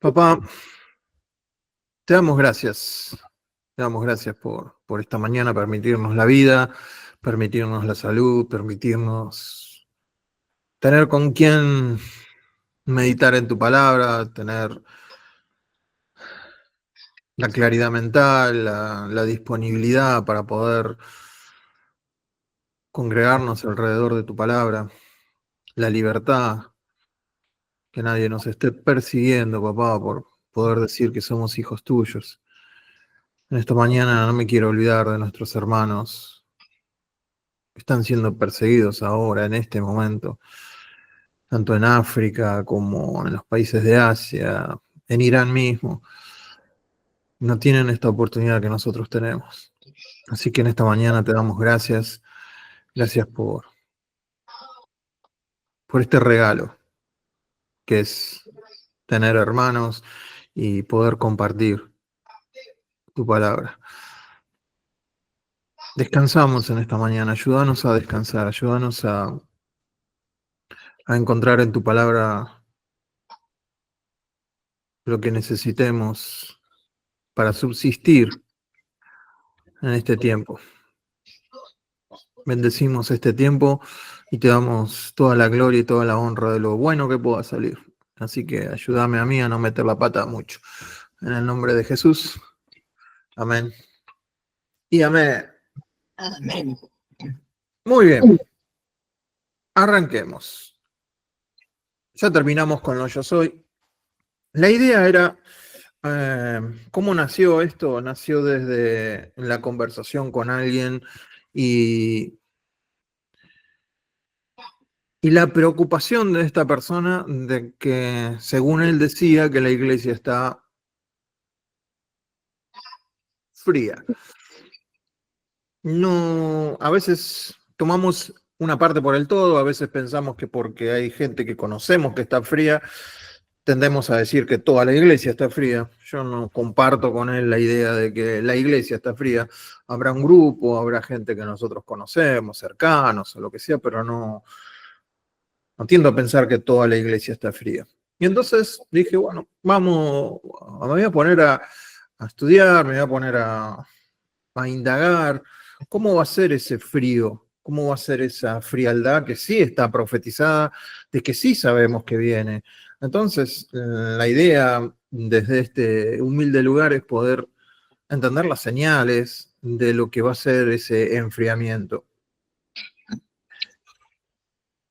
Papá, te damos gracias. Te damos gracias por esta mañana, permitirnos la vida, permitirnos la salud, permitirnos tener con quién meditar en tu palabra, tener la claridad mental, la disponibilidad para poder congregarnos alrededor de tu palabra, la libertad, que nadie nos esté persiguiendo, papá, por poder decir que somos hijos tuyos. En esta mañana no me quiero olvidar de nuestros hermanos que están siendo perseguidos ahora, en este momento, tanto en África como en los países de Asia, en Irán mismo. No tienen esta oportunidad que nosotros tenemos. Así que en esta mañana te damos gracias. Gracias por este regalo, que es tener hermanos y poder compartir tu palabra. Descansamos en esta mañana. Ayúdanos a descansar. Ayúdanos a encontrar en tu palabra lo que necesitemos para subsistir en este tiempo. Bendecimos este tiempo y te damos toda la gloria y toda la honra de lo bueno que pueda salir. Así que ayúdame a mí a no meter la pata mucho. En el nombre de Jesús. Amén. Y amén. Amén. Muy bien. Arranquemos. Ya terminamos con lo yo soy. La idea era, ¿cómo nació esto? Nació desde la conversación con alguien y la preocupación de esta persona de que, según él decía, que la iglesia está fría. No, a veces tomamos una parte por el todo, a veces pensamos que porque hay gente que conocemos que está fría, tendemos a decir que toda la iglesia está fría. Yo no comparto con él la idea de que la iglesia está fría. Habrá un grupo, habrá gente que nosotros conocemos, cercanos o lo que sea, pero no tiendo a pensar que toda la iglesia está fría. Y entonces dije, bueno, vamos, me voy a poner a estudiar, me voy a poner a indagar cómo va a ser ese frío, cómo va a ser esa frialdad que sí está profetizada, de que sí sabemos que viene. Entonces, la idea desde este humilde lugar es poder entender las señales de lo que va a ser ese enfriamiento.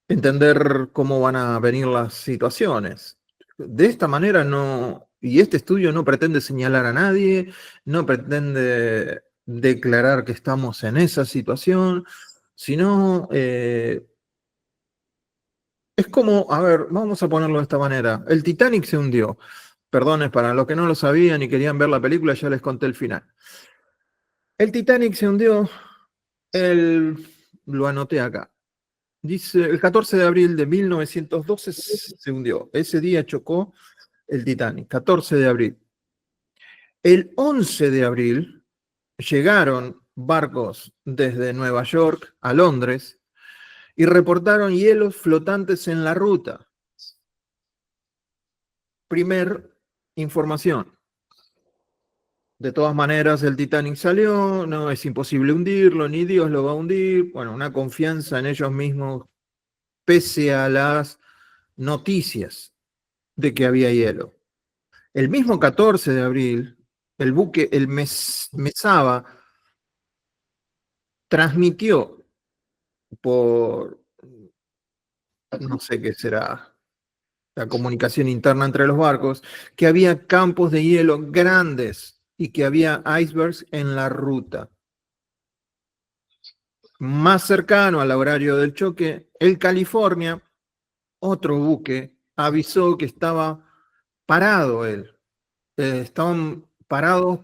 Entender cómo van a venir las situaciones. De esta manera no, y este estudio no pretende señalar a nadie, no pretende declarar que estamos en esa situación, sino es como, a ver, vamos a ponerlo de esta manera. El Titanic se hundió. Perdones para los que no lo sabían y querían ver la película, ya les conté el final. El Titanic se hundió, lo anoté acá. Dice, el 14 de abril de 1912 se hundió. Ese día chocó el Titanic, 14 de abril. El 11 de abril llegaron barcos desde Nueva York a Londres y reportaron hielos flotantes en la ruta. Primer información. De todas maneras, el Titanic salió, no es imposible hundirlo, ni Dios lo va a hundir. Bueno, una confianza en ellos mismos, pese a las noticias de que había hielo. El mismo 14 de abril, el buque, el Mesaba, transmitió por, no sé qué será, la comunicación interna entre los barcos, que había campos de hielo grandes y que había icebergs en la ruta. Más cercano al horario del choque, el California, otro buque, avisó que estaba parado él. Estaban parados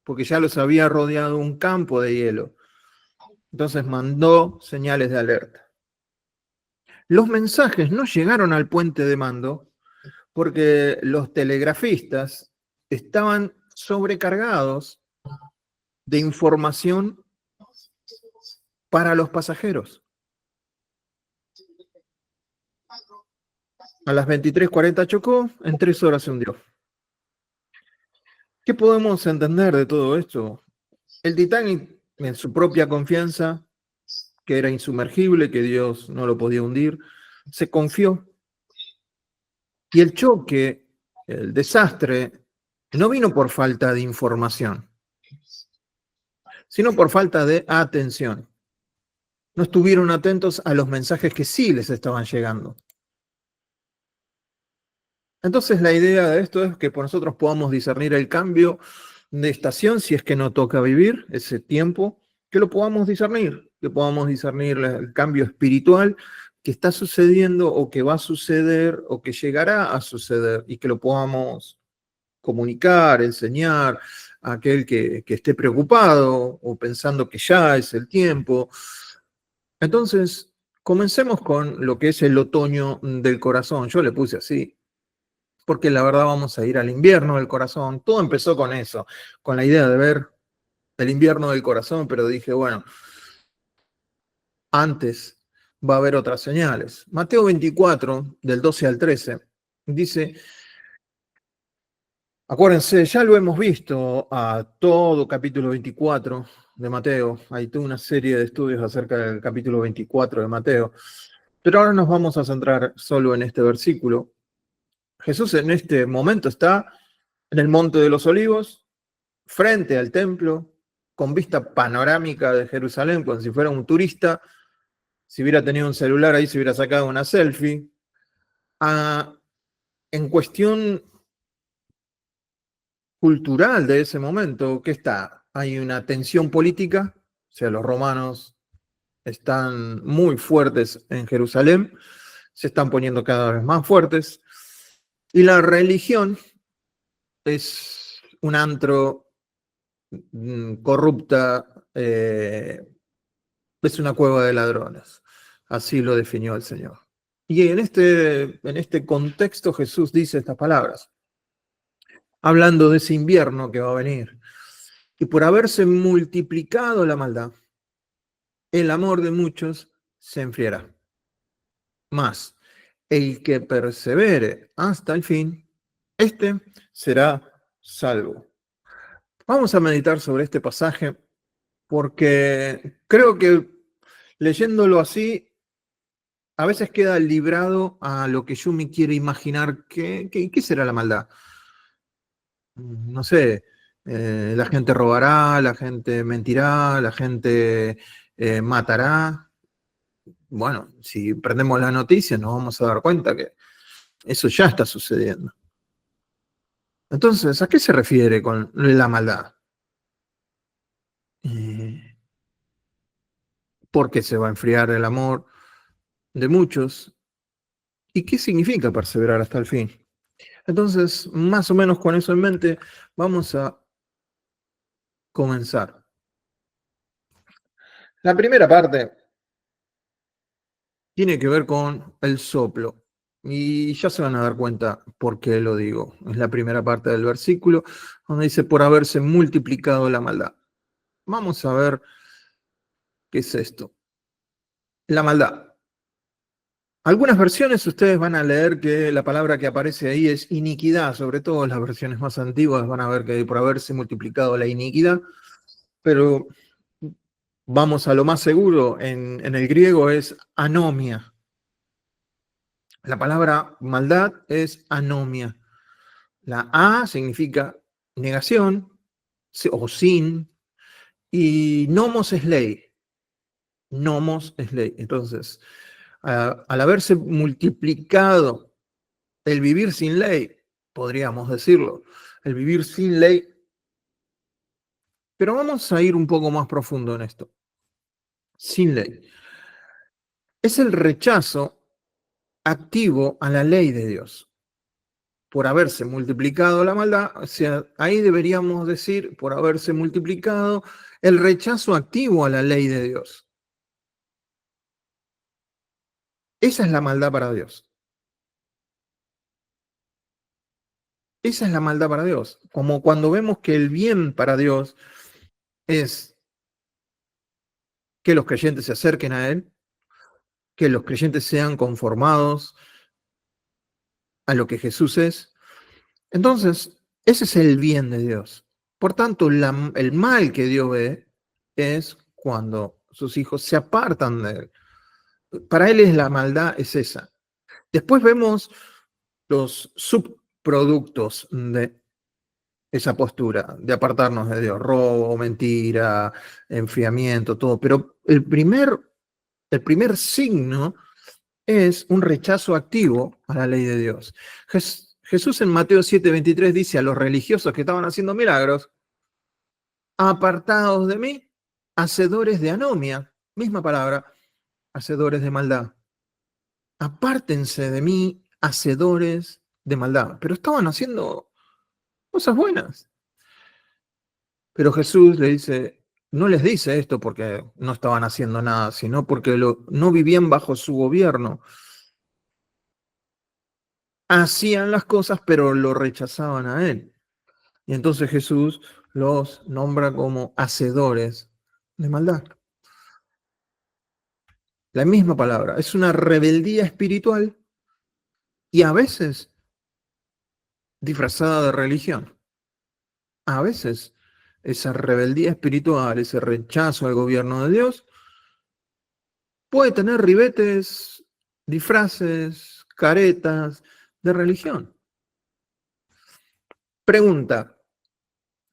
porque ya los había rodeado un campo de hielo. Entonces mandó señales de alerta. Los mensajes no llegaron al puente de mando porque los telegrafistas estaban sobrecargados de información para los pasajeros. A las 23:40 chocó, en 3 horas se hundió. ¿Qué podemos entender de todo esto? El Titanic, en su propia confianza, que era insumergible, que Dios no lo podía hundir, se confió. Y el choque, el desastre, no vino por falta de información, sino por falta de atención. No estuvieron atentos a los mensajes que sí les estaban llegando. Entonces la idea de esto es que por nosotros podamos discernir el cambio de estación, si es que no toca vivir ese tiempo, que lo podamos discernir, que podamos discernir el cambio espiritual que está sucediendo o que va a suceder o que llegará a suceder y que lo podamos comunicar, enseñar a aquel que esté preocupado o pensando que ya es el tiempo. Entonces, comencemos con lo que es el otoño del corazón. Yo le puse así, porque la verdad vamos a ir al invierno del corazón. Todo empezó con eso, con la idea de ver el invierno del corazón, pero dije, bueno, antes va a haber otras señales. Mateo 24, del 12 al 13, dice, acuérdense, ya lo hemos visto a todo capítulo 24 de Mateo. Hay toda una serie de estudios acerca del capítulo 24 de Mateo. Pero ahora nos vamos a centrar solo en este versículo. Jesús en este momento está en el Monte de los Olivos, frente al templo, con vista panorámica de Jerusalén, como si fuera un turista. Si hubiera tenido un celular ahí, se hubiera sacado una selfie. En cuestión cultural de ese momento, ¿qué está? Hay una tensión política, o sea, los romanos están muy fuertes en Jerusalén, se están poniendo cada vez más fuertes, y la religión es un antro corrupta, es una cueva de ladrones. Así lo definió el Señor. Y en este contexto Jesús dice estas palabras, hablando de ese invierno que va a venir. Y por haberse multiplicado la maldad, el amor de muchos se enfriará. Mas el que persevere hasta el fin, este será salvo. Vamos a meditar sobre este pasaje porque creo que leyéndolo así, a veces queda librado a lo que yo me quiero imaginar. ¿Qué será la maldad? No sé, la gente robará, la gente mentirá, la gente matará. Bueno, si prendemos la noticia nos vamos a dar cuenta que eso ya está sucediendo. Entonces, ¿a qué se refiere con la maldad? ¿Por qué se va a enfriar el amor de muchos? ¿Y qué significa perseverar hasta el fin? Entonces, más o menos con eso en mente, vamos a comenzar. La primera parte tiene que ver con el soplo. Y ya se van a dar cuenta por qué lo digo. Es la primera parte del versículo, donde dice, por haberse multiplicado la maldad. Vamos a ver qué es esto. La maldad. Algunas versiones ustedes van a leer que la palabra que aparece ahí es iniquidad, sobre todo las versiones más antiguas van a ver que por haberse multiplicado la iniquidad, pero vamos a lo más seguro, en el griego es anomia. La palabra maldad es anomia. La A significa negación o sin, y nomos es ley. Nomos es ley. Entonces, al haberse multiplicado el vivir sin ley, podríamos decirlo, el vivir sin ley, pero vamos a ir un poco más profundo en esto. Sin ley. Es el rechazo activo a la ley de Dios. Por haberse multiplicado la maldad, o sea, ahí deberíamos decir, por haberse multiplicado el rechazo activo a la ley de Dios. Esa es la maldad para Dios. Esa es la maldad para Dios. Como cuando vemos que el bien para Dios es que los creyentes se acerquen a Él, que los creyentes sean conformados a lo que Jesús es. Entonces, Ese es el bien de Dios. Por tanto, el mal que Dios ve es cuando sus hijos se apartan de él. Para él es la maldad, es esa. Después vemos los subproductos de esa postura, de apartarnos de Dios, robo, mentira, enfriamiento, todo. Pero el primer signo es un rechazo activo a la ley de Dios. Jesús en Mateo 7:23 dice a los religiosos que estaban haciendo milagros: apartados de mí, hacedores de anomia, misma palabra, hacedores de maldad. Apártense de mí, hacedores de maldad. Pero estaban haciendo cosas buenas. Pero Jesús no les dice esto porque no estaban haciendo nada, sino porque no vivían bajo su gobierno. Hacían las cosas, pero lo rechazaban a él. Y entonces Jesús los nombra como hacedores de maldad. La misma palabra, es una rebeldía espiritual y a veces disfrazada de religión. A veces esa rebeldía espiritual, ese rechazo al gobierno de Dios, puede tener ribetes, disfraces, caretas de religión. Pregunta: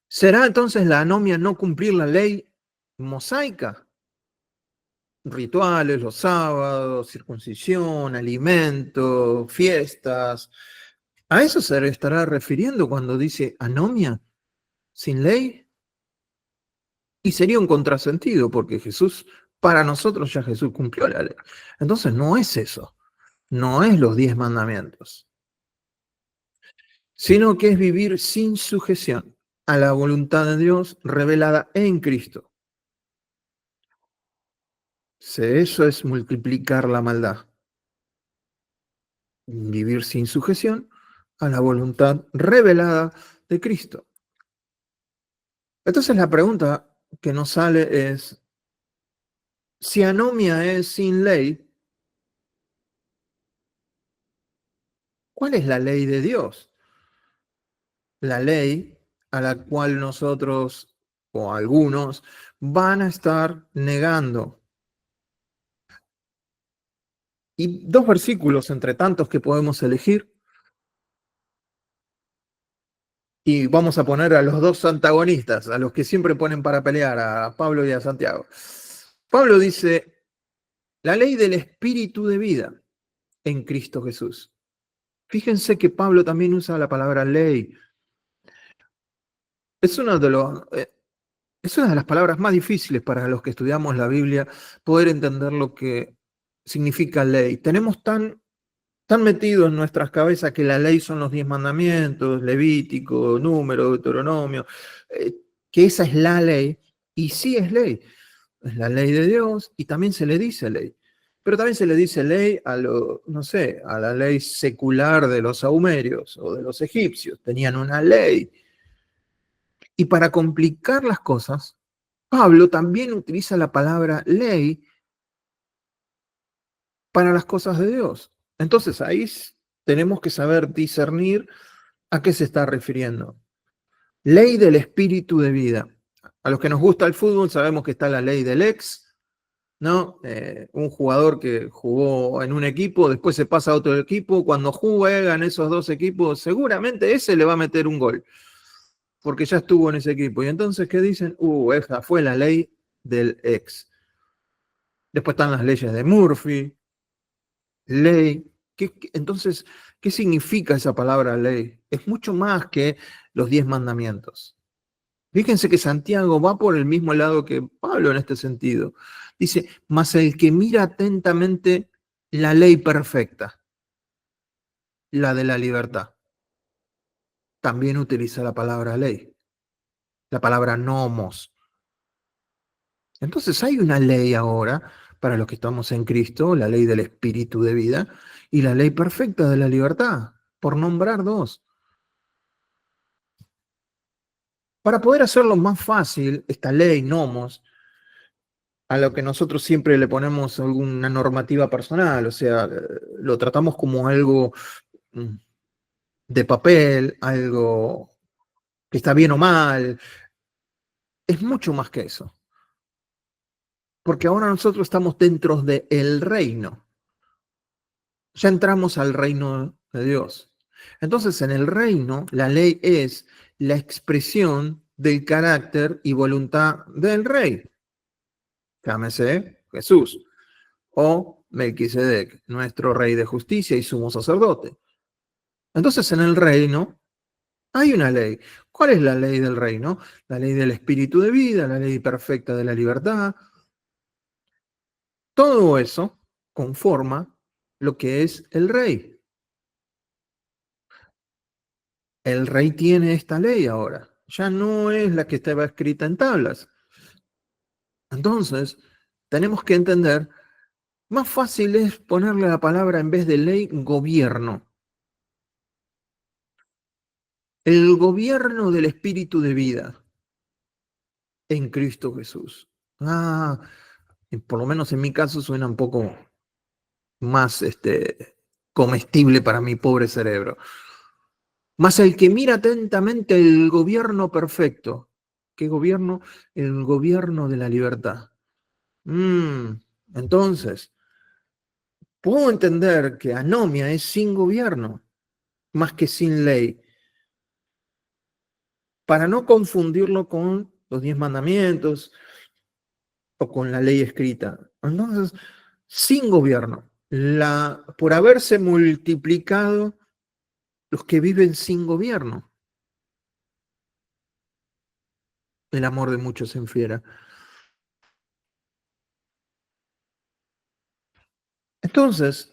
¿será entonces la anomia no cumplir la ley mosaica? Rituales, los sábados, circuncisión, alimentos, fiestas. ¿A eso se estará refiriendo cuando dice anomia sin ley? Y sería un contrasentido porque para nosotros ya Jesús cumplió la ley. Entonces no es eso, no es los 10 mandamientos, sino que es vivir sin sujeción a la voluntad de Dios revelada en Cristo. Eso es multiplicar la maldad. Vivir sin sujeción a la voluntad revelada de Cristo. Entonces la pregunta que nos sale es: si anomia es sin ley, ¿cuál es la ley de Dios? La ley a la cual nosotros o algunos van a estar negando. Y 2 versículos entre tantos que podemos elegir, y vamos a poner a los 2 antagonistas, a los que siempre ponen para pelear, a Pablo y a Santiago. Pablo dice: la ley del espíritu de vida en Cristo Jesús. Fíjense que Pablo también usa la palabra ley. Es uno de los, es una de las palabras más difíciles para los que estudiamos la Biblia, poder entender lo que significa ley. Tenemos tan metido en nuestras cabezas que la ley son los 10 mandamientos, Levítico, Número, Deuteronomio, que esa es la ley, y sí es ley. Es la ley de Dios y también se le dice ley. Pero también se le dice ley no sé, a la ley secular de los saumerios o de los egipcios. Tenían una ley. Y para complicar las cosas, Pablo también utiliza la palabra ley para las cosas de Dios. Entonces ahí tenemos que saber discernir a qué se está refiriendo. Ley del espíritu de vida. A los que nos gusta el fútbol sabemos que está la ley del ex, ¿no? Un jugador que jugó en un equipo, después se pasa a otro equipo, cuando juegan esos 2 equipos, seguramente ese le va a meter un gol, porque ya estuvo en ese equipo. Y entonces, ¿qué dicen? Esa fue la ley del ex. Después están las leyes de Murphy, ley. Entonces, ¿qué significa esa palabra ley? Es mucho más que los 10 mandamientos. Fíjense que Santiago va por el mismo lado que Pablo en este sentido. Dice: mas el que mira atentamente la ley perfecta, la de la libertad, también utiliza la palabra ley, la palabra nomos. Entonces hay una ley ahora para los que estamos en Cristo, la ley del espíritu de vida y la ley perfecta de la libertad, por nombrar 2. Para poder hacerlo más fácil, esta ley nomos, a lo que nosotros siempre le ponemos alguna normativa personal, o sea, lo tratamos como algo de papel, algo que está bien o mal. Es mucho más que eso. Porque ahora nosotros estamos dentro del reino. Ya entramos al reino de Dios. Entonces, en el reino, la ley es la expresión del carácter y voluntad del rey. Llámese Jesús o Melquisedec, nuestro rey de justicia y sumo sacerdote. Entonces, en el reino hay una ley. ¿Cuál es la ley del reino? La ley del espíritu de vida, la ley perfecta de la libertad. Todo eso conforma lo que es el rey. El rey tiene esta ley ahora. Ya no es la que estaba escrita en tablas. Entonces, tenemos que entender, más fácil es ponerle la palabra en vez de ley, gobierno. El gobierno del espíritu de vida en Cristo Jesús. Ah, por lo menos en mi caso suena un poco más comestible para mi pobre cerebro. Mas el que mira atentamente el gobierno perfecto. ¿Qué gobierno? El gobierno de la libertad. Entonces, puedo entender que anomia es sin gobierno, más que sin ley, para no confundirlo con los 10 mandamientos o con la ley escrita. Entonces, sin gobierno, por haberse multiplicado los que viven sin gobierno, el amor de muchos se enfriera. Entonces,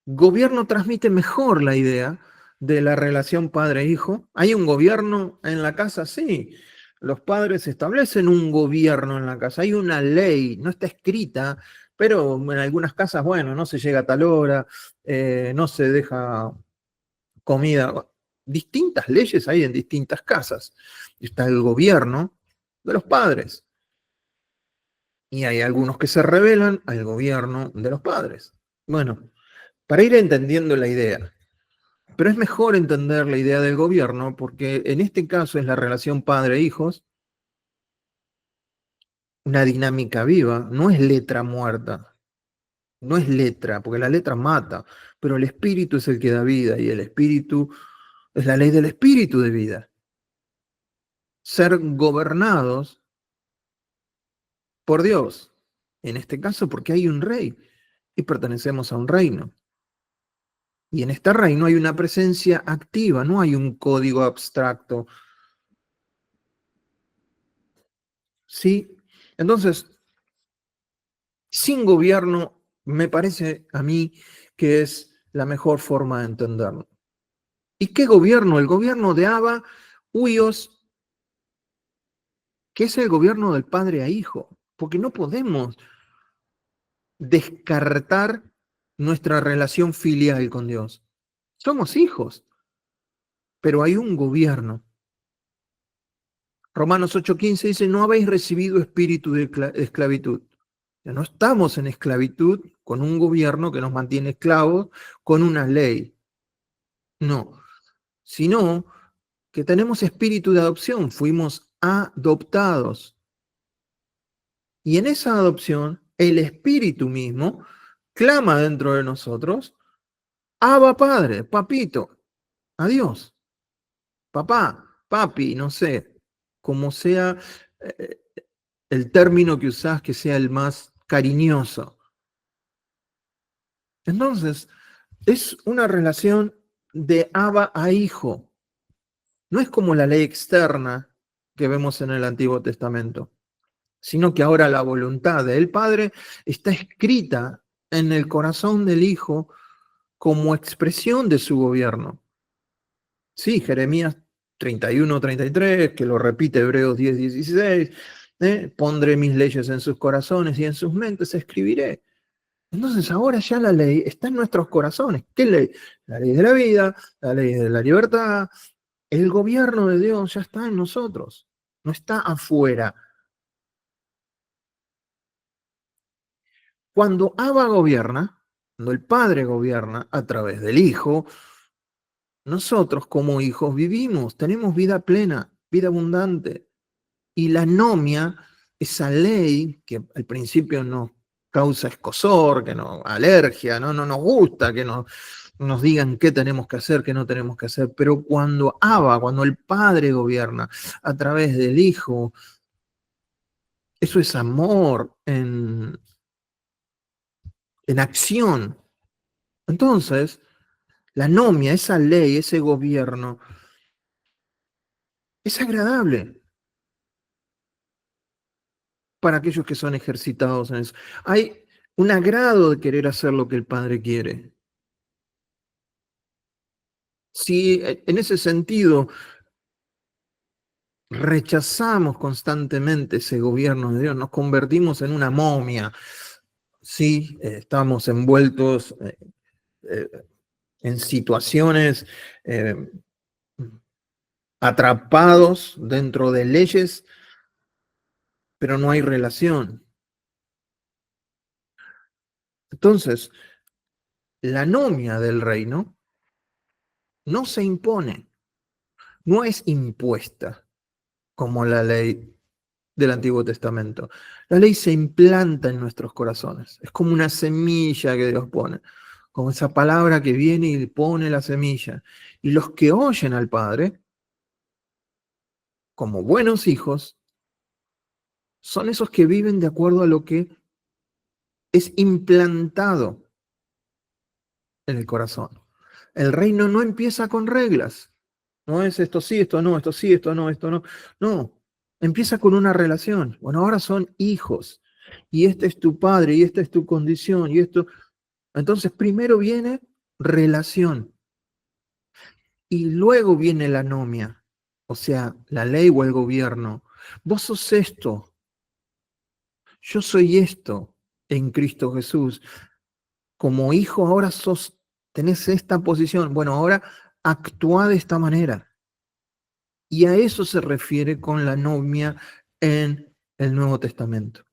gobierno transmite mejor la idea de la relación padre-hijo. ¿Hay un gobierno en la casa? Sí. Los padres establecen un gobierno en la casa. Hay una ley, no está escrita, pero en algunas casas, bueno, no se llega a tal hora, no se deja comida. Distintas leyes hay en distintas casas. Está el gobierno de los padres. Y hay algunos que se rebelan al gobierno de los padres. Bueno, para ir entendiendo la idea. Pero es mejor entender la idea del gobierno porque en este caso es la relación padre-hijos, una dinámica viva, no es letra muerta, no es letra, porque la letra mata, pero el espíritu es el que da vida y el espíritu es la ley del espíritu de vida. Ser gobernados por Dios, en este caso porque hay un rey y pertenecemos a un reino. Y en este reino hay una presencia activa, no hay un código abstracto. ¿Sí? Entonces, sin gobierno, me parece a mí que es la mejor forma de entenderlo. ¿Y qué gobierno? El gobierno de Abba, Huios, que es el gobierno del padre a hijo, porque no podemos descartar nuestra relación filial con Dios. Somos hijos, pero hay un gobierno. Romanos 8:15 dice, no habéis recibido espíritu de esclavitud. Ya no estamos en esclavitud con un gobierno que nos mantiene esclavos, con una ley. No, sino que tenemos espíritu de adopción, fuimos adoptados. Y en esa adopción, el espíritu mismo clama dentro de nosotros, Abba Padre, papito, adiós, papá, papi, no sé, como sea eh, el término que usás que sea el más cariñoso. Entonces, es una relación de Abba a hijo. No es como la ley externa que vemos en el Antiguo Testamento, sino que ahora la voluntad del Padre está escrita en el corazón del Hijo como expresión de su gobierno. Sí, Jeremías 31-33, que lo repite Hebreos 10-16, pondré mis leyes en sus corazones y en sus mentes escribiré. Entonces ahora ya la ley está en nuestros corazones. ¿Qué ley? La ley de la vida, la ley de la libertad, el gobierno de Dios ya está en nosotros, no está afuera. Cuando Abba gobierna, cuando el Padre gobierna a través del Hijo, nosotros como hijos vivimos, tenemos vida plena, vida abundante. Y la anomia, esa ley que al principio nos causa escozor, que nos alergia, no nos gusta que nos digan qué tenemos que hacer, qué no tenemos que hacer, pero cuando Abba, cuando el Padre gobierna a través del Hijo, eso es amor en acción. Entonces, la anomia, esa ley, ese gobierno, es agradable para aquellos que son ejercitados en eso. Hay un agrado de querer hacer lo que el Padre quiere. Si en ese sentido rechazamos constantemente ese gobierno de Dios, nos convertimos en una momia, sí, estamos envueltos eh, en situaciones, eh, atrapados dentro de leyes, pero no hay relación. Entonces, la anomia del reino no se impone, no es impuesta como la ley del Antiguo Testamento. La ley se implanta en nuestros corazones. Es como una semilla que Dios pone, como esa palabra que viene y pone la semilla. Y los que oyen al Padre, como buenos hijos, son esos que viven de acuerdo a lo que es implantado en el corazón. El reino no empieza con reglas. No es esto sí, esto no, esto sí, esto no, esto no. No, empieza con una relación. Bueno, ahora son hijos. Y este es tu padre, y esta es tu condición, y esto. Entonces, primero viene relación. Y luego viene la anomia, o sea, la ley o el gobierno. Vos sos esto, yo soy esto en Cristo Jesús. Como hijo ahora tenés esta posición. Bueno, ahora actúa de esta manera. Y a eso se refiere con la anomia en el Nuevo Testamento.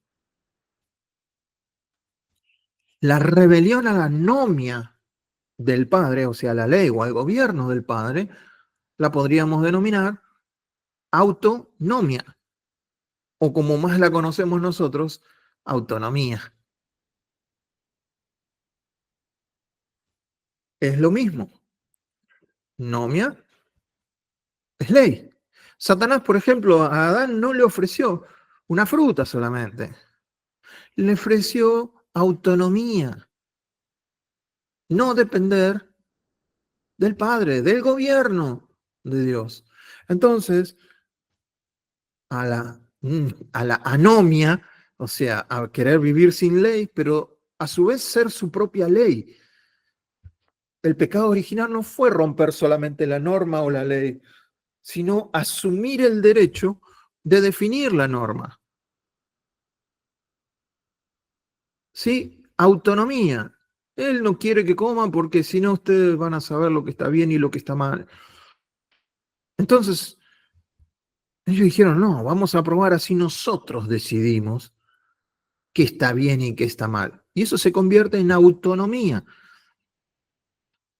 La rebelión a la anomia del Padre, o sea, la ley o al gobierno del Padre, la podríamos denominar autonomia, o como más la conocemos nosotros, autonomía. Es lo mismo. Nomia es ley. Satanás, por ejemplo, a Adán no le ofreció una fruta solamente, le ofreció autonomía, no depender del Padre, del gobierno de Dios. Entonces, a la anomia, o sea, a querer vivir sin ley, pero a su vez ser su propia ley. El pecado original no fue romper solamente la norma o la ley, sino asumir el derecho de definir la norma. ¿Sí? Autonomía. Él no quiere que coman porque si no ustedes van a saber lo que está bien y lo que está mal. Entonces, ellos dijeron, no, vamos a probar así nosotros decidimos qué está bien y qué está mal. Y eso se convierte en autonomía.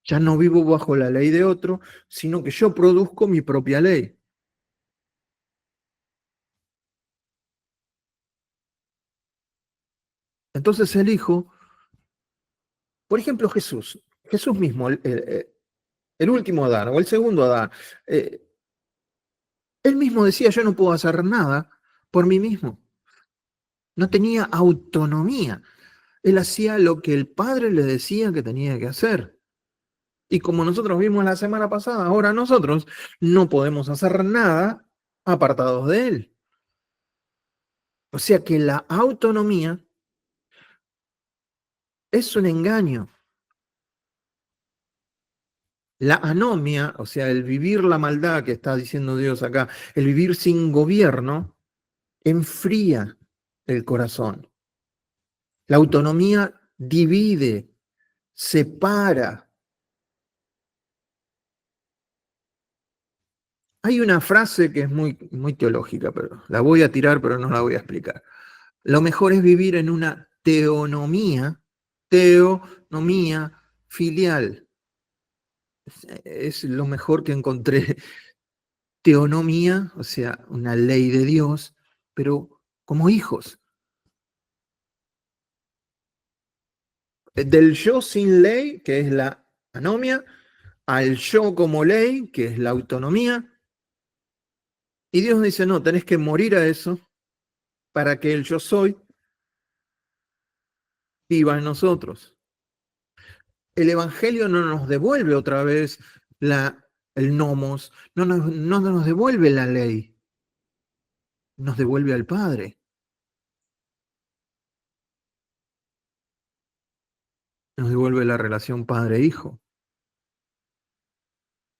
Ya no vivo bajo la ley de otro, sino que yo produzco mi propia ley. Entonces el Hijo, por ejemplo Jesús, Jesús mismo, el último Adán o el segundo Adán, eh, él mismo decía, yo no puedo hacer nada por mí mismo. No tenía autonomía. Él hacía lo que el Padre le decía que tenía que hacer. Y como nosotros vimos la semana pasada, ahora nosotros no podemos hacer nada apartados de Él. O sea que la autonomía es un engaño. La anomia, o sea, el vivir la maldad que está diciendo Dios acá, el vivir sin gobierno, enfría el corazón. La autonomía divide, separa. Hay una frase que es muy teológica, pero la voy a tirar, pero no la voy a explicar. Lo mejor es vivir en una teonomía filial. Es lo mejor que encontré. Teonomía, o sea, una ley de Dios, pero como hijos. Del yo sin ley, que es la anomia, al yo como ley, que es la autonomía. Y Dios dice, no, tenés que morir a eso para que el yo soy viva en nosotros. El Evangelio no nos devuelve otra vez el nomos, no nos devuelve la ley, nos devuelve al Padre, nos devuelve la relación padre-hijo.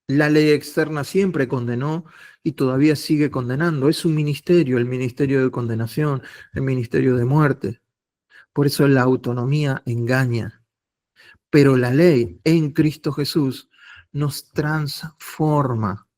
La ley externa siempre condenó y todavía sigue condenando. Es un ministerio, el ministerio de condenación, el ministerio de muerte. Por eso la autonomía engaña. Pero la ley en Cristo Jesús nos transforma.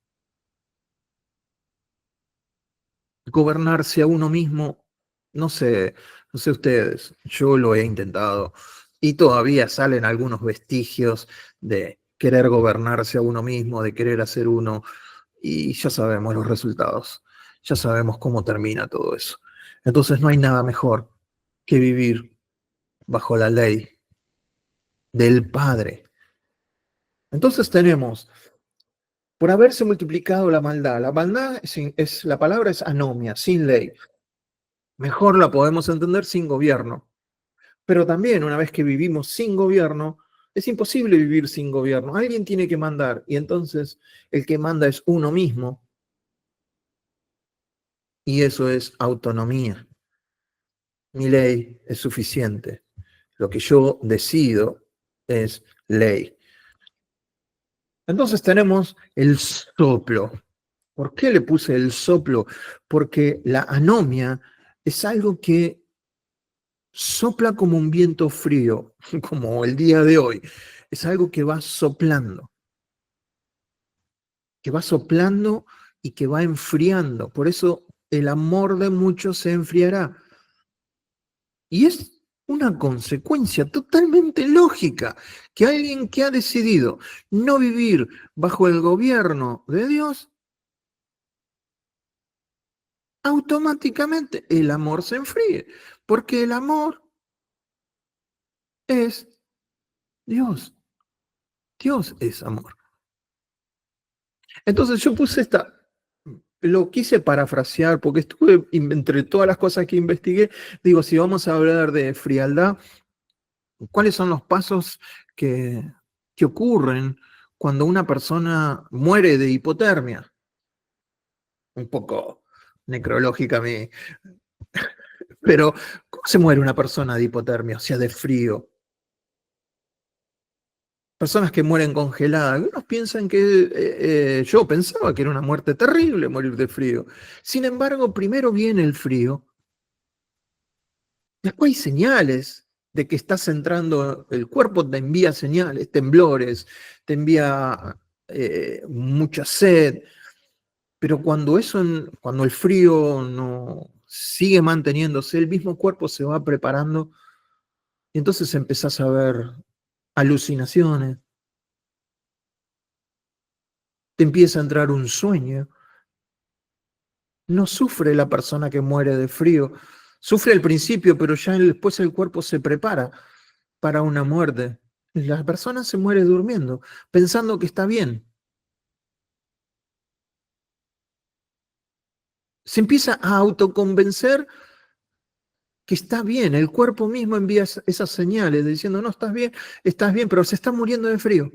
Gobernarse a uno mismo, no sé ustedes, yo lo he intentado y todavía salen algunos vestigios de querer gobernarse a uno mismo, de querer hacer uno, y ya sabemos los resultados, ya sabemos cómo termina todo eso. Entonces no hay nada mejor que vivir bajo la ley del Padre. Entonces tenemos, por haberse multiplicado la maldad la palabra es anomia, sin ley. Mejor la podemos entender sin gobierno. Pero también una vez que vivimos sin gobierno, es imposible vivir sin gobierno. Alguien tiene que mandar y entonces el que manda es uno mismo y eso es autonomía. Mi ley es suficiente. Lo que yo decido es ley. Entonces tenemos el soplo. ¿Por qué le puse el soplo? Porque la anomia es algo que sopla como un viento frío, como el día de hoy. Es algo que va soplando y que va enfriando. Por eso el amor de muchos se enfriará. Y es una consecuencia totalmente lógica que alguien que ha decidido no vivir bajo el gobierno de Dios, automáticamente el amor se enfríe, porque el amor es Dios. Dios es amor. Entonces yo puse lo quise parafrasear porque estuve entre todas las cosas que investigué, digo, si vamos a hablar de frialdad, ¿cuáles son los pasos que ocurren cuando una persona muere de hipotermia? Un poco necrológica a mí, pero ¿cómo se muere una persona de hipotermia? O sea, de frío. Personas que mueren congeladas. Algunos piensan yo pensaba que era una muerte terrible morir de frío. Sin embargo, primero viene el frío. Después hay señales de que estás entrando, el cuerpo te envía señales, temblores, te envía mucha sed, pero cuando el frío no sigue manteniéndose, el mismo cuerpo se va preparando y entonces empezás a ver alucinaciones, te empieza a entrar un sueño. No sufre la persona que muere de frío, sufre al principio, pero ya después el cuerpo se prepara para una muerte. La persona se muere durmiendo, pensando que está bien. Se empieza a autoconvencer que está bien. El cuerpo mismo envía esas señales diciendo, no, estás bien, pero se está muriendo de frío.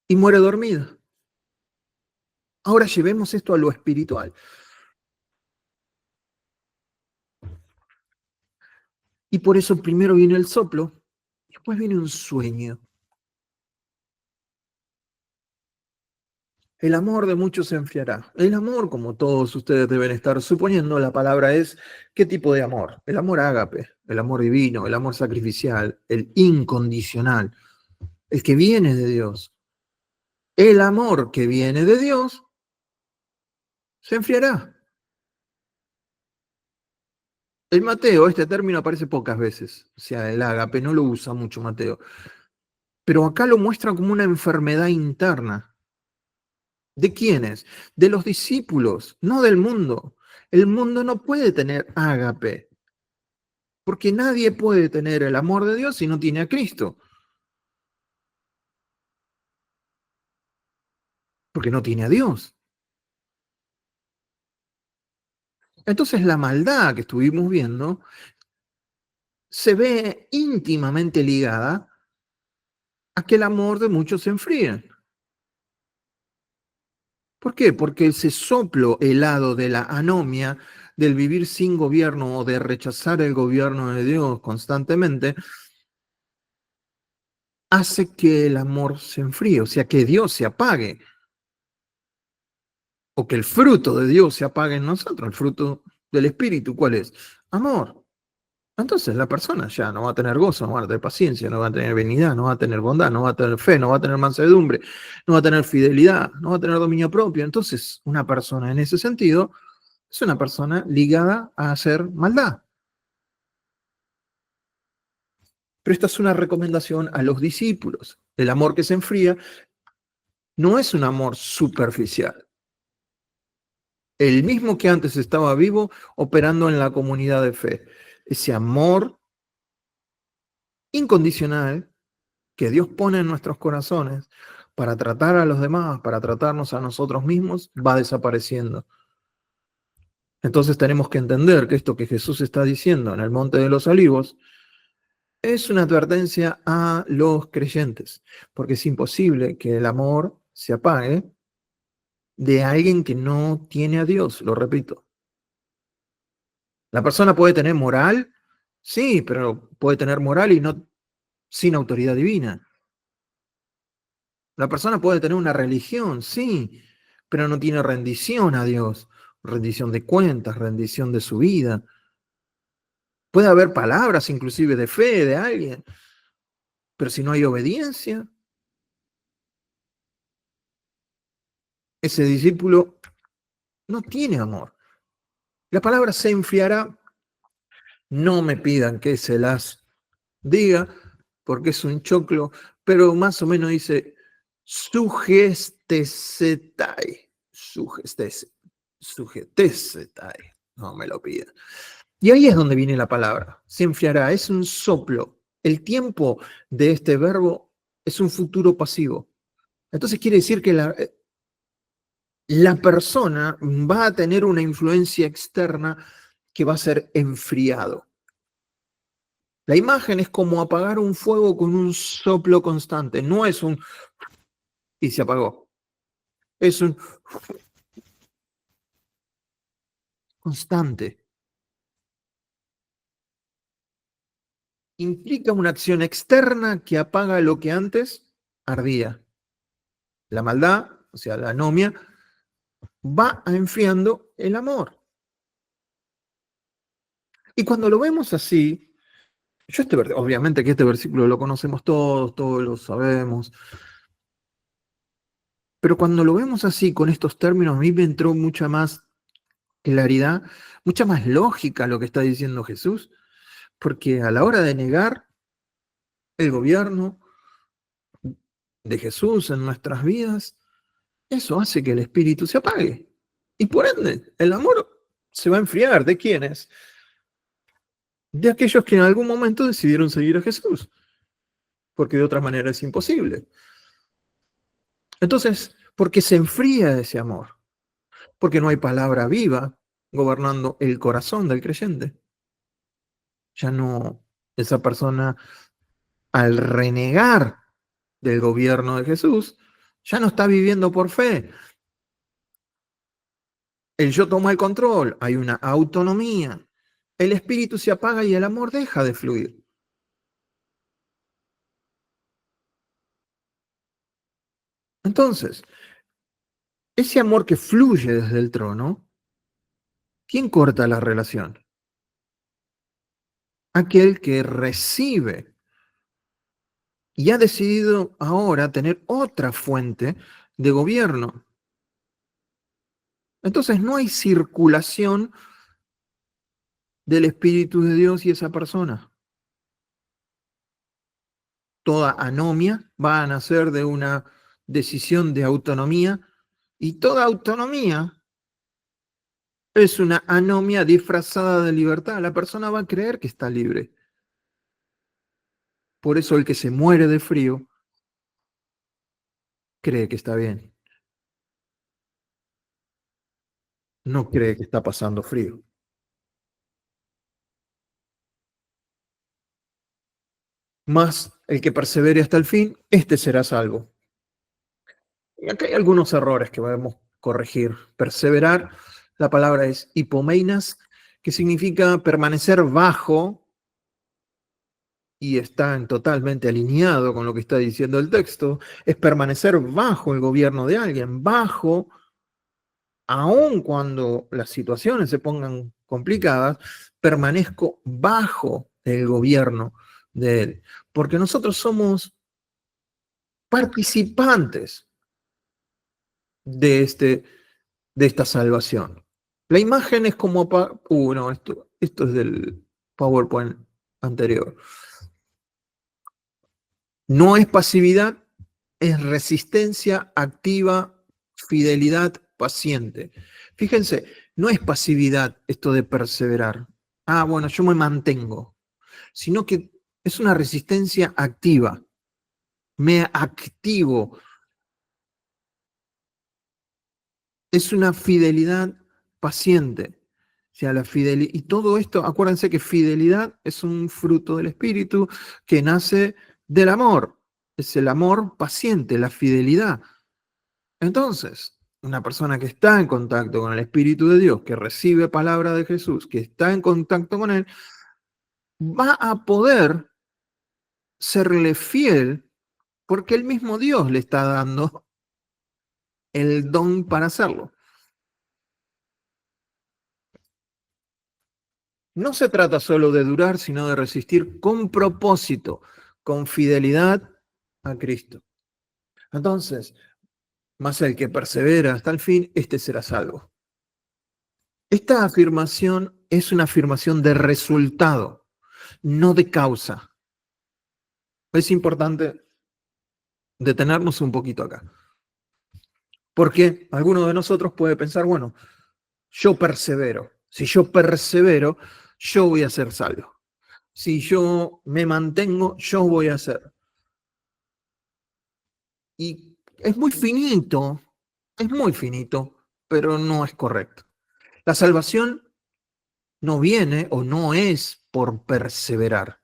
Y muere dormida. Ahora llevemos esto a lo espiritual. Y por eso primero viene el soplo, después viene un sueño. El amor de muchos se enfriará. El amor, como todos ustedes deben estar suponiendo, la palabra es ¿qué tipo de amor? El amor ágape, el amor divino, el amor sacrificial, el incondicional, el que viene de Dios. El amor que viene de Dios se enfriará. En Mateo este término aparece pocas veces, o sea, el ágape no lo usa mucho Mateo, pero acá lo muestra como una enfermedad interna. ¿De quiénes? De los discípulos, no del mundo. El mundo no puede tener ágape, porque nadie puede tener el amor de Dios si no tiene a Cristo, porque no tiene a Dios. Entonces la maldad que estuvimos viendo se ve íntimamente ligada a que el amor de muchos se enfríe. ¿Por qué? Porque ese soplo helado de la anomia, del vivir sin gobierno o de rechazar el gobierno de Dios constantemente, hace que el amor se enfríe, o sea, que Dios se apague, o que el fruto de Dios se apague en nosotros, el fruto del Espíritu, ¿cuál es? Amor. Entonces la persona ya no va a tener gozo, no va a tener paciencia, no va a tener benignidad, no va a tener bondad, no va a tener fe, no va a tener mansedumbre, no va a tener fidelidad, no va a tener dominio propio. Entonces, una persona en ese sentido es una persona ligada a hacer maldad. Pero esta es una recomendación a los discípulos. El amor que se enfría no es un amor superficial. El mismo que antes estaba vivo operando en la comunidad de fe. Ese amor incondicional que Dios pone en nuestros corazones para tratar a los demás, para tratarnos a nosotros mismos, va desapareciendo. Entonces tenemos que entender que esto que Jesús está diciendo en el Monte de los Olivos es una advertencia a los creyentes, porque es imposible que el amor se apague de alguien que no tiene a Dios, lo repito. La persona puede tener moral, sí, pero puede tener moral y no sin autoridad divina. La persona puede tener una religión, sí, pero no tiene rendición a Dios, rendición de cuentas, rendición de su vida. Puede haber palabras inclusive de fe de alguien, pero si no hay obediencia, ese discípulo no tiene amor. La palabra se enfriará. No me pidan que se las diga, porque es un choclo, pero más o menos dice sugestesetai, sugetesetai, no me lo pidan. Y ahí es donde viene la palabra, se enfriará, es un soplo. El tiempo de este verbo es un futuro pasivo. Entonces quiere decir que la persona va a tener una influencia externa que va a ser enfriado. La imagen es como apagar un fuego con un soplo constante, no es un y se apagó, es un constante. Implica una acción externa que apaga lo que antes ardía. La maldad, o sea, la anomia, va enfriando el amor. Y cuando lo vemos así, obviamente que este versículo lo conocemos todos, todos lo sabemos, pero cuando lo vemos así, con estos términos, a mí me entró mucha más claridad, mucha más lógica lo que está diciendo Jesús, porque a la hora de negar el gobierno de Jesús en nuestras vidas, eso hace que el espíritu se apague. Y por ende, el amor se va a enfriar. ¿De quiénes? De aquellos que en algún momento decidieron seguir a Jesús, porque de otra manera es imposible. Entonces, ¿por qué se enfría ese amor? Porque no hay palabra viva gobernando el corazón del creyente. Ya no, esa persona al renegar del gobierno de Jesús, ya no está viviendo por fe. El yo toma el control, hay una autonomía. El espíritu se apaga y el amor deja de fluir. Entonces, ese amor que fluye desde el trono, ¿quién corta la relación? Aquel que recibe y ha decidido ahora tener otra fuente de gobierno. Entonces no hay circulación del Espíritu de Dios y esa persona. Toda anomia va a nacer de una decisión de autonomía y toda autonomía es una anomia disfrazada de libertad. La persona va a creer que está libre. Por eso el que se muere de frío cree que está bien, no cree que está pasando frío. Más el que persevere hasta el fin, este será salvo. Y acá hay algunos errores que debemos corregir. Perseverar, la palabra es hipomeinas, que significa permanecer bajo, y está totalmente alineado con lo que está diciendo el texto, es permanecer bajo el gobierno de alguien, bajo, aun cuando las situaciones se pongan complicadas, permanezco bajo el gobierno de él, porque nosotros somos participantes de, de esta salvación. La imagen es como... no, esto es del PowerPoint anterior. No es pasividad, es resistencia activa, fidelidad paciente. Fíjense, no es pasividad esto de perseverar. Ah, bueno, yo me mantengo, sino que es una resistencia activa. Me activo. Es una fidelidad paciente. O sea, la fidelidad, y todo esto, acuérdense que fidelidad es un fruto del Espíritu que nace del amor. Es el amor paciente, la fidelidad. Entonces, una persona que está en contacto con el Espíritu de Dios, que recibe palabra de Jesús, que está en contacto con Él, va a poder serle fiel porque el mismo Dios le está dando el don para hacerlo. No se trata solo de durar, sino de resistir con propósito, con fidelidad a Cristo. Entonces, más el que persevera hasta el fin, este será salvo. Esta afirmación es una afirmación de resultado, no de causa. Es importante detenernos un poquito acá. Porque alguno de nosotros puede pensar, bueno, yo persevero. Si yo persevero, yo voy a ser salvo. Si yo me mantengo, yo voy a ser. Y es muy finito, pero no es correcto. La salvación no viene o no es por perseverar.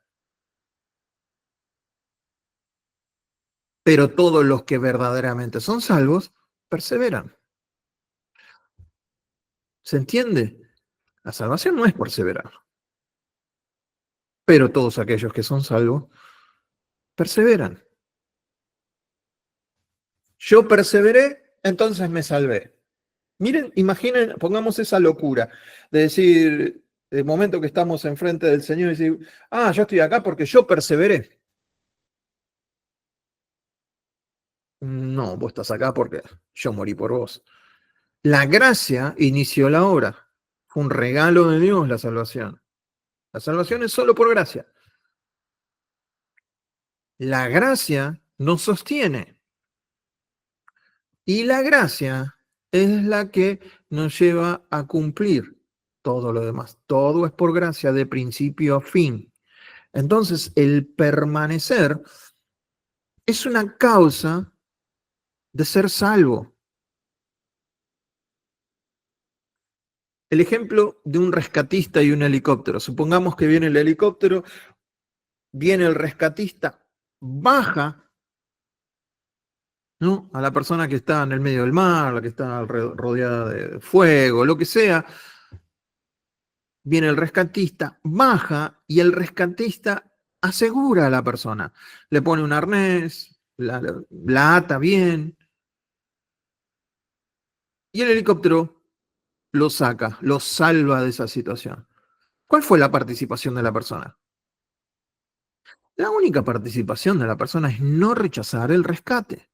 Pero todos los que verdaderamente son salvos, perseveran. ¿Se entiende? La salvación no es perseverar. Pero todos aquellos que son salvos, perseveran. Yo perseveré, entonces me salvé. Miren, imaginen, pongamos esa locura de decir, el momento que estamos enfrente del Señor y decir, ah, yo estoy acá porque yo perseveré. No, vos estás acá porque yo morí por vos. La gracia inició la obra. Fue un regalo de Dios la salvación. La salvación es solo por gracia. La gracia nos sostiene. Y la gracia es la que nos lleva a cumplir todo lo demás. Todo es por gracia de principio a fin. Entonces, el permanecer es una causa de ser salvo. El ejemplo de un rescatista y un helicóptero. Supongamos que viene el helicóptero, viene el rescatista, baja, ¿no?, a la persona que está en el medio del mar, la que está rodeada de fuego, lo que sea. Viene el rescatista, baja y el rescatista asegura a la persona. Le pone un arnés, la ata bien y el helicóptero lo saca, lo salva de esa situación. ¿Cuál fue la participación de la persona? La única participación de la persona es no rechazar el rescate.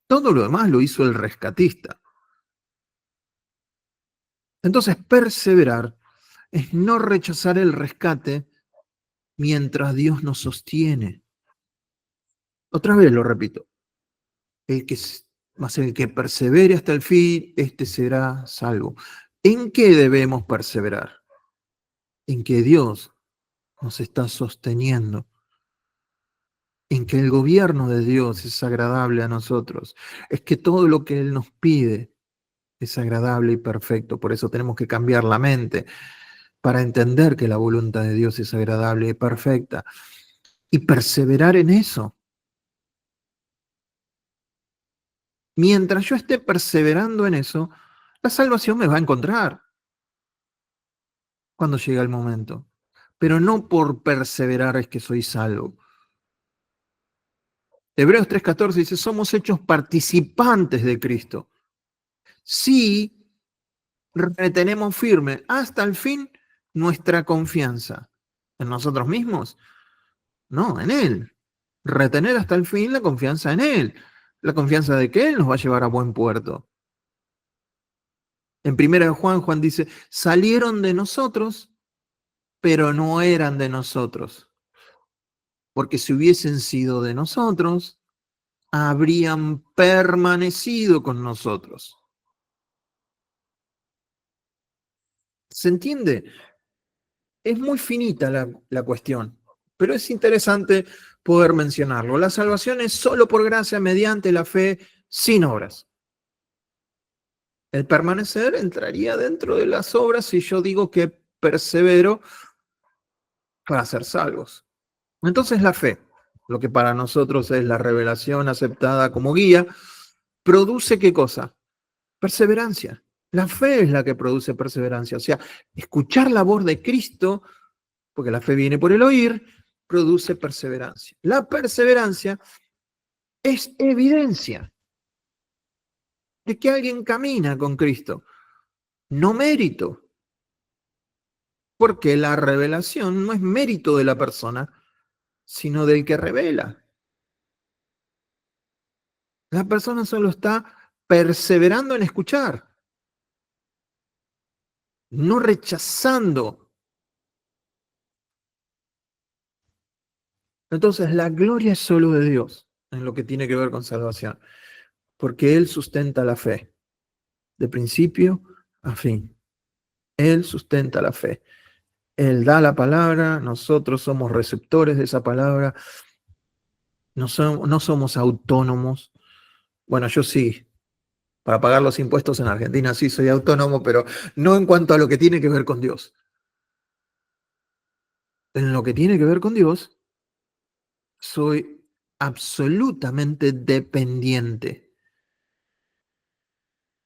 Todo lo demás lo hizo el rescatista. Entonces, perseverar es no rechazar el rescate mientras Dios nos sostiene. Otra vez lo repito, más el que persevere hasta el fin, este será salvo. ¿En qué debemos perseverar? En que Dios nos está sosteniendo, en que el gobierno de Dios es agradable a nosotros, es que todo lo que Él nos pide es agradable y perfecto. Por eso tenemos que cambiar la mente para entender que la voluntad de Dios es agradable y perfecta y perseverar en eso. Mientras yo esté perseverando en eso, la salvación me va a encontrar cuando llega el momento. Pero no por perseverar es que soy salvo. Hebreos 3:14 dice, somos hechos participantes de Cristo. Si retenemos firme hasta el fin nuestra confianza en nosotros mismos, no, en Él. Retener hasta el fin la confianza en Él. La confianza de que Él nos va a llevar a buen puerto. En 1 de Juan, Juan dice, salieron de nosotros, pero no eran de nosotros. Porque si hubiesen sido de nosotros, habrían permanecido con nosotros. ¿Se entiende? Es muy finita la cuestión, pero es interesante poder mencionarlo. La salvación es solo por gracia mediante la fe sin obras. El permanecer entraría dentro de las obras si yo digo que persevero para ser salvos. Entonces la fe, lo que para nosotros es la revelación aceptada como guía, produce ¿qué cosa? Perseverancia. La fe es la que produce perseverancia. O sea, escuchar la voz de Cristo, porque la fe viene por el oír, produce perseverancia. La perseverancia es evidencia de que alguien camina con Cristo, no mérito, porque la revelación no es mérito de la persona, sino del que revela. La persona solo está perseverando en escuchar, no rechazando. Entonces, la gloria es solo de Dios en lo que tiene que ver con salvación, porque Él sustenta la fe, de principio a fin. Él sustenta la fe. Él da la palabra, nosotros somos receptores de esa palabra, no somos autónomos. Bueno, yo sí, para pagar los impuestos en Argentina sí soy autónomo, pero no en cuanto a lo que tiene que ver con Dios. En lo que tiene que ver con Dios, soy absolutamente dependiente.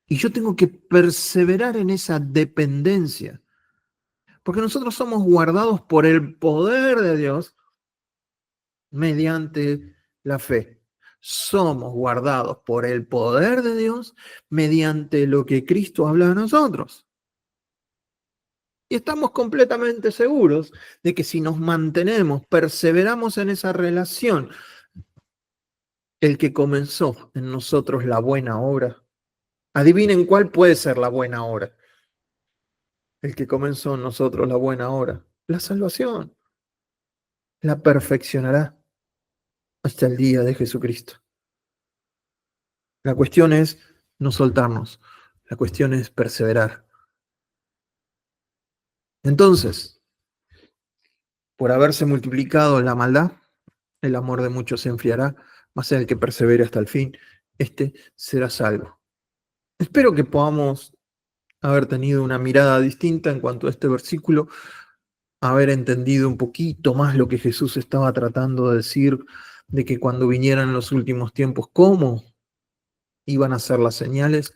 Y yo tengo que perseverar en esa dependencia, porque nosotros somos guardados por el poder de Dios mediante la fe. Somos guardados por el poder de Dios mediante lo que Cristo habla a nosotros. Y estamos completamente seguros de que si nos mantenemos, perseveramos en esa relación, el que comenzó en nosotros la buena obra, adivinen cuál puede ser la buena obra. El que comenzó en nosotros la buena obra, la salvación, la perfeccionará hasta el día de Jesucristo. La cuestión es no soltarnos, la cuestión es perseverar. Entonces, por haberse multiplicado la maldad, el amor de muchos se enfriará, mas el que persevere hasta el fin, este será salvo. Espero que podamos haber tenido una mirada distinta en cuanto a este versículo, haber entendido un poquito más lo que Jesús estaba tratando de decir, de que cuando vinieran los últimos tiempos, cómo iban a ser las señales.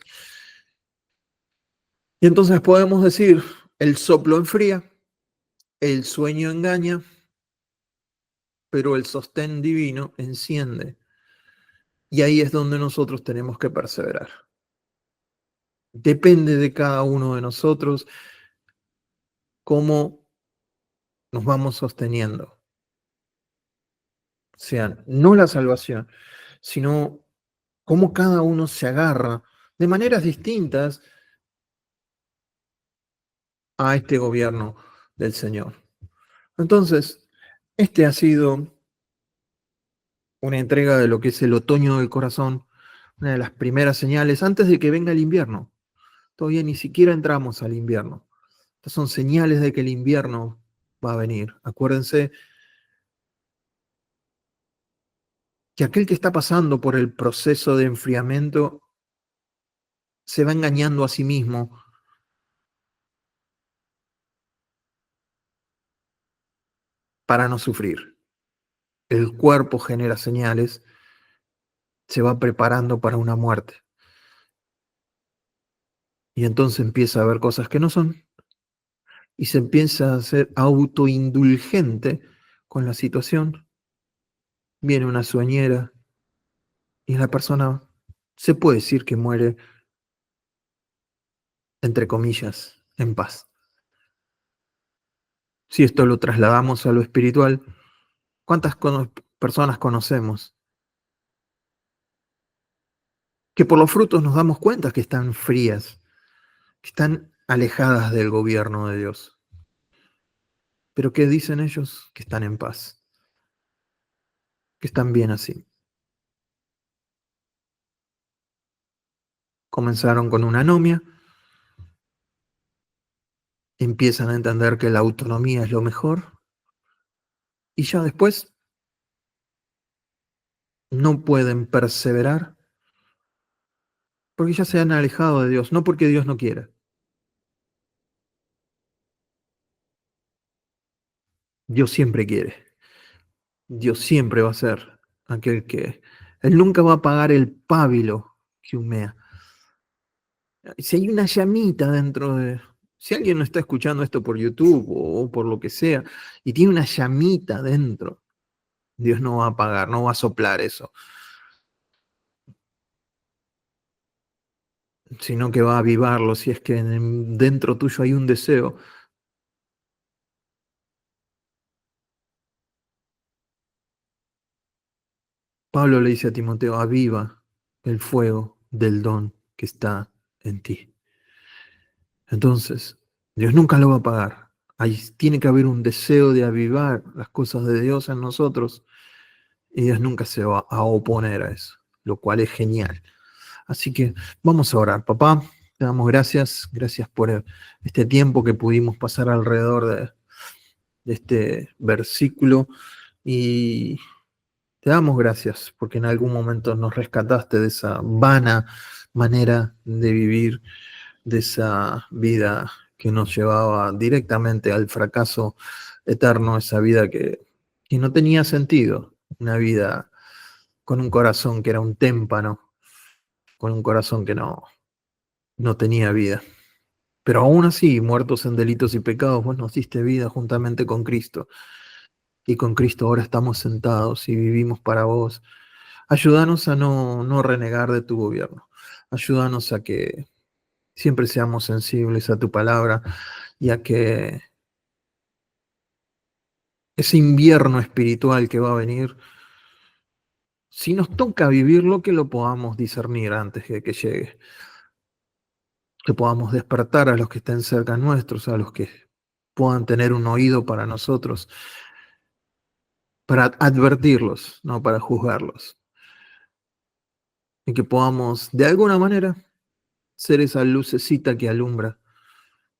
Y entonces podemos decir, el soplo enfría, el sueño engaña, pero el sostén divino enciende. Y ahí es donde nosotros tenemos que perseverar. Depende de cada uno de nosotros cómo nos vamos sosteniendo. O sea, no la salvación, sino cómo cada uno se agarra de maneras distintas a este gobierno del Señor. Entonces, este ha sido una entrega de lo que es el otoño del corazón, una de las primeras señales antes de que venga el invierno. Todavía ni siquiera entramos al invierno. Estas son señales de que el invierno va a venir. Acuérdense que aquel que está pasando por el proceso de enfriamiento se va engañando a sí mismo para no sufrir. El cuerpo genera señales, se va preparando para una muerte. Y entonces empieza a ver cosas que no son y se empieza a ser autoindulgente con la situación. Viene una sueñera y la persona se puede decir que muere, entre comillas, en paz. Si esto lo trasladamos a lo espiritual, ¿cuántas personas conocemos que por los frutos nos damos cuenta que están frías, que están alejadas del gobierno de Dios? Pero ¿qué dicen ellos? Que están en paz, que están bien así. Comenzaron con una anomia, empiezan a entender que la autonomía es lo mejor y ya después no pueden perseverar porque ya se han alejado de Dios, no porque Dios no quiera. Dios siempre quiere. Dios siempre va a ser aquel que... Él nunca va a apagar el pábilo que humea. Si hay una llamita dentro de... Si alguien no está escuchando esto por YouTube o por lo que sea, y tiene una llamita dentro, Dios no va a apagar, no va a soplar eso, sino que va a avivarlo. Si es que dentro tuyo hay un deseo, Pablo le dice a Timoteo, aviva el fuego del don que está en ti. Entonces, Dios nunca lo va a apagar. Ahí tiene que haber un deseo de avivar las cosas de Dios en nosotros y Dios nunca se va a oponer a eso, lo cual es genial. Así que vamos a orar. Papá, te damos gracias, gracias por este tiempo que pudimos pasar alrededor de este versículo y te damos gracias porque en algún momento nos rescataste de esa vana manera de vivir, de esa vida que nos llevaba directamente al fracaso eterno, esa vida que no tenía sentido, una vida con un corazón que era un témpano, con un corazón que no tenía vida. Pero aún así, muertos en delitos y pecados, vos nos diste vida juntamente con Cristo. Y con Cristo ahora estamos sentados y vivimos para vos. Ayúdanos a no renegar de tu gobierno. Ayúdanos a que siempre seamos sensibles a tu palabra y a que ese invierno espiritual que va a venir, si nos toca vivirlo, que lo podamos discernir antes de que llegue. Que podamos despertar a los que estén cerca nuestros, a los que puedan tener un oído para nosotros, para advertirlos, no para juzgarlos. Y que podamos, de alguna manera, ser esa lucecita que alumbra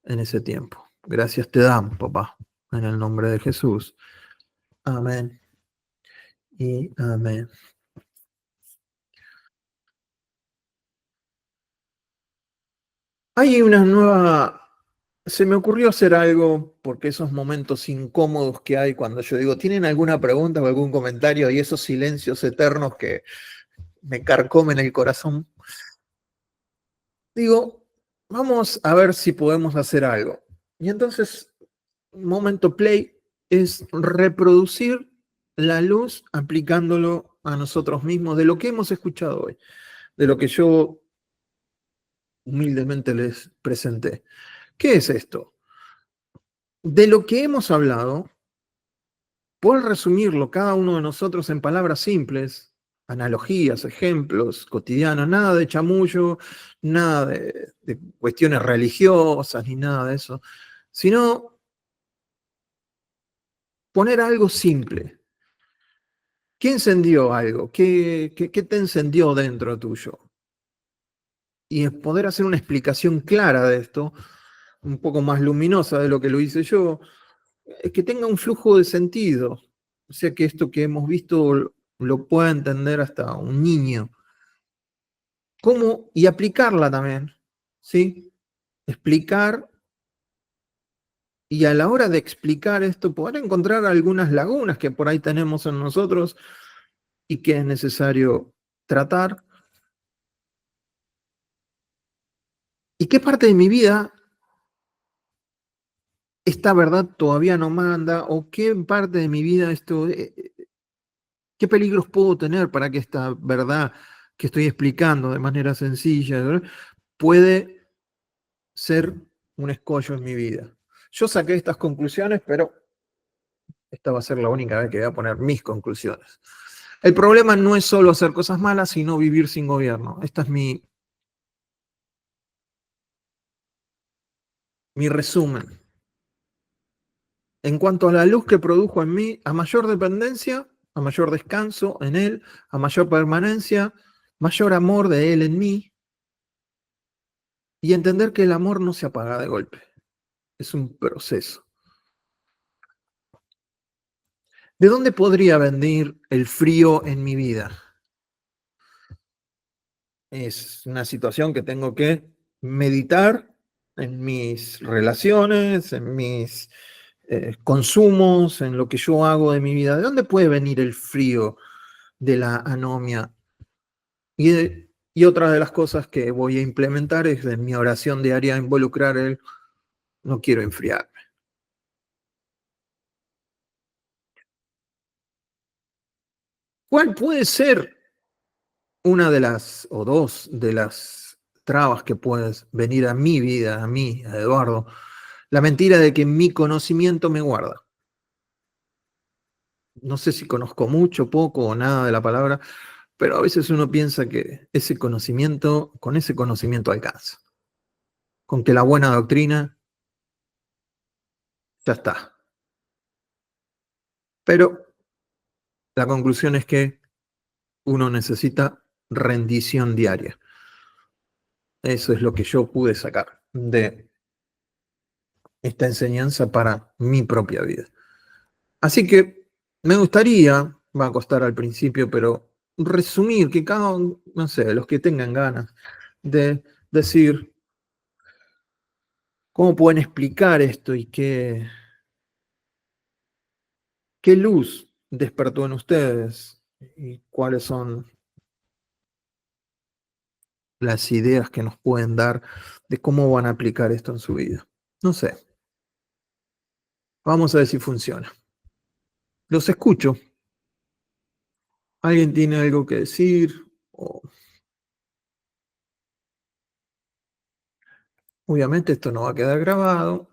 en ese tiempo. Gracias te damos, papá, en el nombre de Jesús. Amén y amén. Hay una nueva... Se me ocurrió hacer algo porque esos momentos incómodos que hay cuando yo digo, ¿tienen alguna pregunta o algún comentario? Y esos silencios eternos que me carcomen el corazón. Digo, vamos a ver si podemos hacer algo. Y entonces, momento play es reproducir la luz aplicándolo a nosotros mismos de lo que hemos escuchado hoy, de lo que yo humildemente les presenté. ¿Qué es esto? De lo que hemos hablado, por resumirlo cada uno de nosotros en palabras simples, analogías, ejemplos cotidianos, nada de chamullo, nada de cuestiones religiosas ni nada de eso. sino poner algo simple. ¿Qué encendió algo? ¿Qué te encendió dentro tuyo? Y es poder hacer una explicación clara de esto, un poco más luminosa de lo que lo hice yo, es que tenga un flujo de sentido. O sea, que esto que hemos visto lo pueda entender hasta un niño. ¿Cómo? Y aplicarla también, ¿sí? Explicar y a la hora de explicar esto, poder encontrar algunas lagunas que por ahí tenemos en nosotros y que es necesario tratar. ¿Y qué parte de mi vida esta verdad todavía no manda? ¿O qué parte de mi vida esto, qué peligros puedo tener para que esta verdad que estoy explicando de manera sencilla, ¿verdad?, puede ser un escollo en mi vida? Yo saqué estas conclusiones, pero esta va a ser la única vez que voy a poner mis conclusiones. El problema no es solo hacer cosas malas, sino vivir sin gobierno. Este es mi resumen. En cuanto a la luz que produjo en mí, a mayor dependencia, a mayor descanso en él, a mayor permanencia, mayor amor de él en mí, y entender que el amor no se apaga de golpe, es un proceso. ¿De dónde podría venir el frío en mi vida? Es una situación que tengo que meditar en mis relaciones, en mis consumos, en lo que yo hago de mi vida. ¿De dónde puede venir el frío de la anomia? Y otra de las cosas que voy a implementar es en mi oración diaria involucrar el no quiero enfriarme. ¿Cuál puede ser una de las o dos de las trabas que puedes venir a mi vida, a mí, a Eduardo? La mentira de que mi conocimiento me guarda. No sé si conozco mucho, poco o nada de la palabra, pero a veces uno piensa que ese conocimiento, con ese conocimiento alcanza. Con que la buena doctrina ya está. Pero la conclusión es que uno necesita rendición diaria. Eso es lo que yo pude sacar de esta enseñanza para mi propia vida. Así que me gustaría, va a costar al principio, pero resumir que cada, no sé, los que tengan ganas de decir cómo pueden explicar esto y qué luz despertó en ustedes y cuáles son las ideas que nos pueden dar de cómo van a aplicar esto en su vida. No sé, vamos a ver si funciona. Los escucho. ¿Alguien tiene algo que decir? O, obviamente esto no va a quedar grabado.